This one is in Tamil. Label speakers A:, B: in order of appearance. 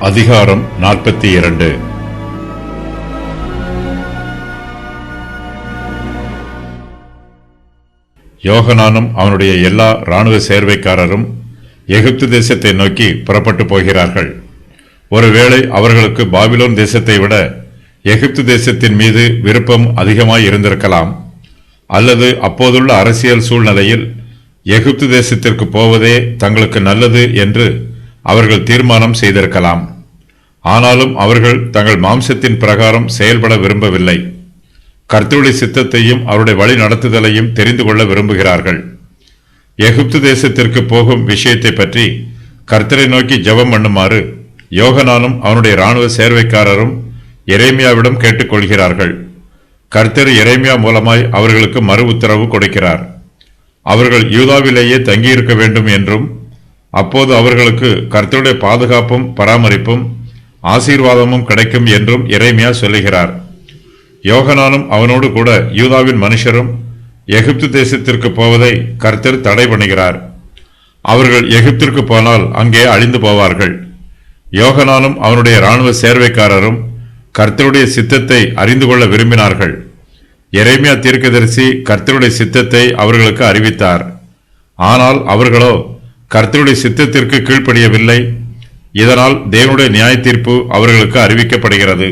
A: அதிகாரம் 42. யோகனானும் அவனுடைய எல்லா இராணுவ சேர்வைக்காரரும் எகிப்து தேசத்தை நோக்கி புறப்பட்டு போகிறார்கள். ஒருவேளை அவர்களுக்கு பாபிலோன் தேசத்தை விட எகிப்து தேசத்தின் மீது விருப்பம் அதிகமாய் இருந்திருக்கலாம். அல்லது அப்போதுள்ள அரசியல் சூழ்நிலையில் எகிப்து தேசத்திற்கு போவதே தங்களுக்கு நல்லது என்று அவர்கள் தீர்மானம் செய்திருக்கலாம். ஆனாலும் அவர்கள் தங்கள் மாம்சத்தின் பிரகாரம் செயல்பட விரும்பவில்லை. கர்த்தருடைய சித்தத்தையும் அவருடைய வழி நடத்துதலையும் தெரிந்து கொள்ள விரும்புகிறார்கள். எகிப்து தேசத்திற்கு போகும் விஷயத்தை பற்றி கர்த்தரை நோக்கி ஜெபம் பண்ணுமாறு யோகனானும் அவனுடைய இராணுவ சேர்வைக்காரரும் எரேமியாவிடம் கேட்டுக்கொள்கிறார்கள். கர்த்தர் எரேமியா மூலமாய் அவர்களுக்கு மறு உத்தரவு கொடுக்கிறார். அவர்கள் யூதாவிலேயே தங்கியிருக்க வேண்டும் என்றும் அப்போது அவர்களுக்கு கர்த்தருடைய பாதுகாப்பும் பராமரிப்பும் ஆசீர்வாதமும் கிடைக்கும் என்றும் எரேமியா சொல்லுகிறார். யோகனானும் அவனோடு கூட யூதாவின் மனுஷரும் எகிப்து தேசத்திற்கு போவதை கர்த்தர் தடை பண்ணுகிறார். அவர்கள் எகிப்திற்கு போனால் அங்கே அழிந்து போவார்கள். யோகனானும் அவனுடைய இராணுவ சேர்வைக்காரரும் கர்த்தருடைய சித்தத்தை அறிந்து கொள்ள விரும்பினார்கள். எரேமியா தீர்க்கதரிசி கர்த்தருடைய சித்தத்தை அவர்களுக்கு அறிவித்தார். ஆனால் அவர்களோ கர்த்தருடைய சித்தத்திற்கு கீழ்ப்படியவில்லை. இதனால் தேவனுடைய நியாய தீர்ப்பு அவர்களுக்கு அறிவிக்கப்படுகிறது.